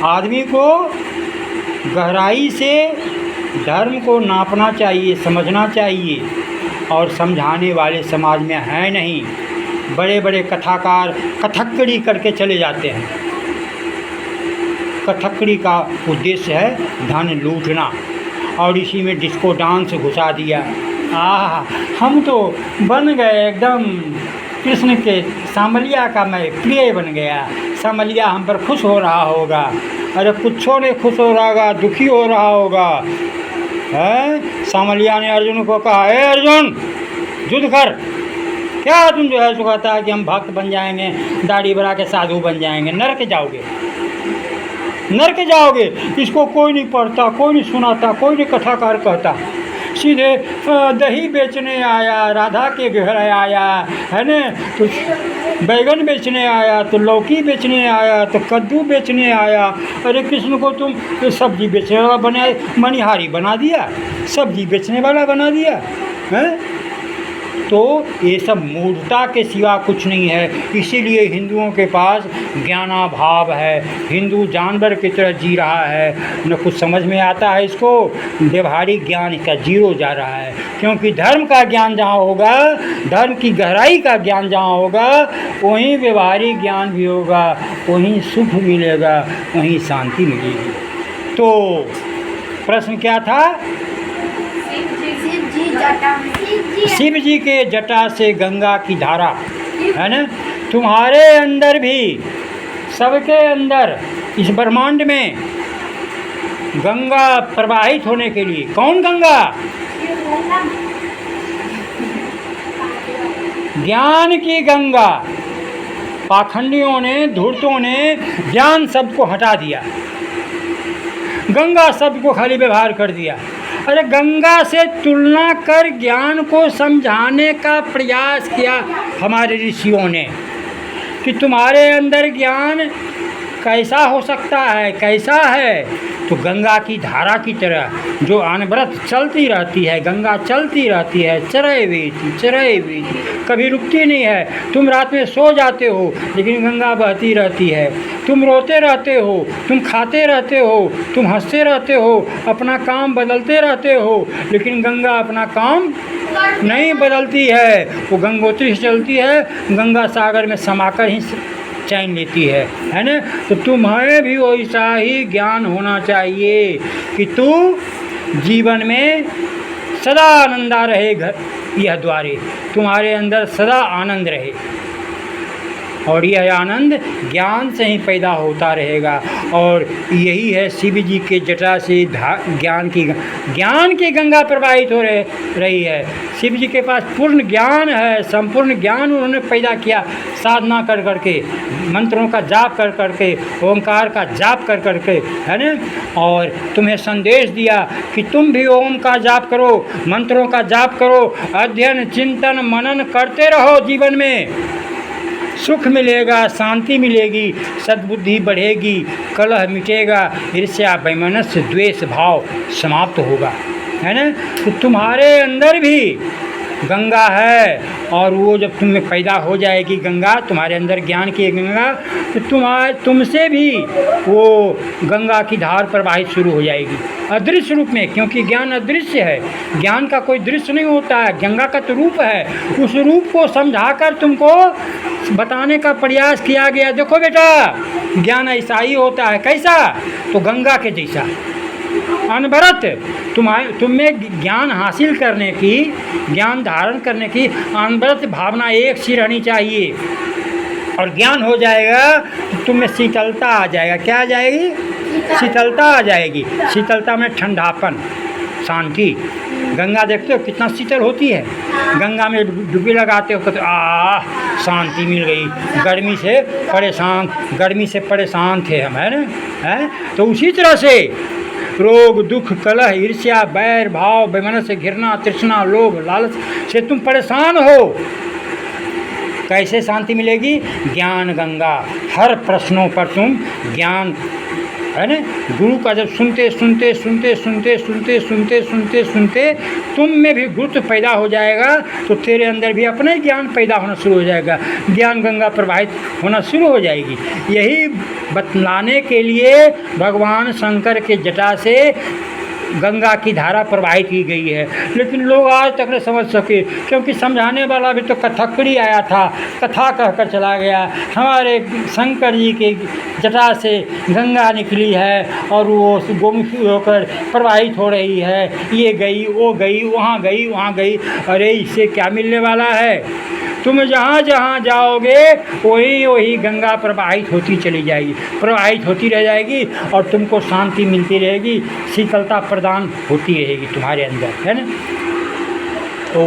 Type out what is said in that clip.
आदमी को गहराई से धर्म को नापना चाहिए, समझना चाहिए। और समझाने वाले समाज में हैं नहीं। बड़े बड़े कथाकार कथक्कड़ी करके चले जाते हैं। कथक्कड़ी का उद्देश्य है धन लूटना, और इसी में डिस्को डांस घुसा दिया। हम तो बन गए एकदम कृष्ण के सामलिया का मैं प्रिय बन गया। सामलिया हम पर खुश हो रहा होगा। अरे कुछो नहीं खुश हो रहा होगा, दुखी हो रहा होगा। है सामलिया ने अर्जुन को कहा, हे अर्जुन युद्ध कर। क्या तुम जो है सो कहता है कि हम भक्त बन जाएंगे, दाढ़ी बढ़ा के साधु बन जाएंगे, नरक जाओगे, नरक जाओगे। इसको कोई नहीं पढ़ता, कोई नहीं सुनाता, कोई नहीं कथाकार कहता। सीधे दही बेचने आया, राधा के घर आया, है न, तो बैगन बेचने आया, तो लौकी बेचने आया, तो कद्दू बेचने आया। अरे कृष्ण को तुम तो सब्जी बेचने वाला बना, मनिहारी बना दिया, सब्जी बेचने वाला बना दिया है। तो ये सब मूर्खता के सिवा कुछ नहीं है। इसीलिए हिंदुओं के पास ज्ञानाभाव है। हिंदू जानवर की तरह जी रहा है, न कुछ समझ में आता है इसको। व्यवहारिक ज्ञान का जीरो जा रहा है, क्योंकि धर्म का ज्ञान जहाँ होगा, धर्म की गहराई का ज्ञान जहाँ होगा, वहीं व्यवहारिक ज्ञान भी होगा, वहीं सुख मिलेगा, वहीं शांति मिलेगी। तो प्रश्न क्या था? शिव जी के जटा से गंगा की धारा, है ना। तुम्हारे अंदर भी, सबके अंदर, इस ब्रह्मांड में गंगा प्रवाहित होने के लिए, कौन गंगा? ज्ञान की गंगा। पाखंडियों ने, धूर्तों ने ज्ञान शब्द को हटा दिया, गंगा शब्द को खाली व्यवहार कर दिया। अरे गंगा से तुलना कर ज्ञान को समझाने का प्रयास किया हमारे ऋषियों ने, कि तुम्हारे अंदर ज्ञान कैसा हो सकता है, कैसा है। तो गंगा की धारा की तरह जो अनवरत चलती रहती है, गंगा चलती रहती है, चरय वेती, कभी रुकती नहीं है। तुम रात में सो जाते हो लेकिन गंगा बहती रहती है। तुम रोते रहते हो, तुम खाते रहते हो, तुम हंसते रहते हो, अपना काम बदलते रहते हो, लेकिन गंगा अपना काम नहीं बदलती है। वो गंगोत्री से चलती है, गंगा सागर में समाकर ही चैन लेती है ना। तो तुम्हें भी वैसा ही ज्ञान होना चाहिए कि तू जीवन में सदा आनंदा रहे, घर यह द्वारे तुम्हारे अंदर सदा आनंद रहे, और यह आनंद ज्ञान से ही पैदा होता रहेगा। और यही है शिव जी के जटा से ज्ञान की गंगा प्रवाहित हो रही है। शिव जी के पास पूर्ण ज्ञान है, संपूर्ण ज्ञान उन्होंने पैदा किया साधना कर करके, मंत्रों का जाप कर करके, ओंकार का जाप कर करके, है ना। और तुम्हें संदेश दिया कि तुम भी ओम का जाप करो, मंत्रों का जाप करो, अध्ययन चिंतन मनन करते रहो। जीवन में सुख मिलेगा, शांति मिलेगी, सद्बुद्धि बढ़ेगी, कलह मिटेगा, ईर्ष्या वैमनस्य द्वेष भाव समाप्त होगा, है ना। तो तुम्हारे अंदर भी गंगा है, और वो जब तुम में पैदा हो जाएगी गंगा, तुम्हारे अंदर ज्ञान की गंगा, तो तुमसे भी वो गंगा की धार प्रवाहित शुरू हो जाएगी अदृश्य रूप में, क्योंकि ज्ञान अदृश्य है। ज्ञान का कोई दृश्य नहीं होता है, गंगा का तो रूप है। उस रूप को समझाकर तुमको बताने का प्रयास किया गया। देखो बेटा, ज्ञान ऐसा ही होता है। कैसा? तो गंगा के जैसा अनवरत तुम में ज्ञान हासिल करने की, ज्ञान धारण करने की अनवरत भावना एक सी रहनी चाहिए, और ज्ञान हो जाएगा तो तुम में शीतलता आ जाएगा। क्या आ जाएगी? शीतलता आ जाएगी। शीतलता में ठंडापन, शांति। गंगा देखते हो कितना शीतल होती है। गंगा में डुबकी लगाते हो तो शांति मिल गई। गर्मी से परेशान थे हम, है ना, है। तो उसी तरह से रोग दुख कलह ईर्ष्या बैर भाव वैमनस्य घृणा तृष्णा लोभ लालच से तुम परेशान हो, कैसे शांति मिलेगी? ज्ञान गंगा। हर प्रश्नों पर तुम ज्ञान है ना। गुरु का जब सुनते सुनते सुनते सुनते सुनते सुनते सुनते सुनते तुम में भी गुरुत्व पैदा हो जाएगा, तो तेरे अंदर भी अपना ही ज्ञान पैदा होना शुरू हो जाएगा, ज्ञान गंगा प्रवाहित होना शुरू हो जाएगी। यही बतलाने के लिए भगवान शंकर के जटा से गंगा की धारा प्रवाहित की गई है। लेकिन लोग आज तक नहीं समझ सके, क्योंकि समझाने वाला भी तो कथकड़ी आया था, कथा कहकर चला गया। हमारे शंकर जी के जटा से गंगा निकली है और वो गोमुखी होकर प्रवाहित हो रही है, ये गई वो गई वहाँ गई वहाँ गई। अरे इससे क्या मिलने वाला है? तुम जहाँ जहाँ जाओगे वही वही गंगा प्रवाहित होती चली जाएगी, प्रवाहित होती रह जाएगी और तुमको शांति मिलती रहेगी, शीतलता प्रदान होती रहेगी तुम्हारे अंदर, है ना।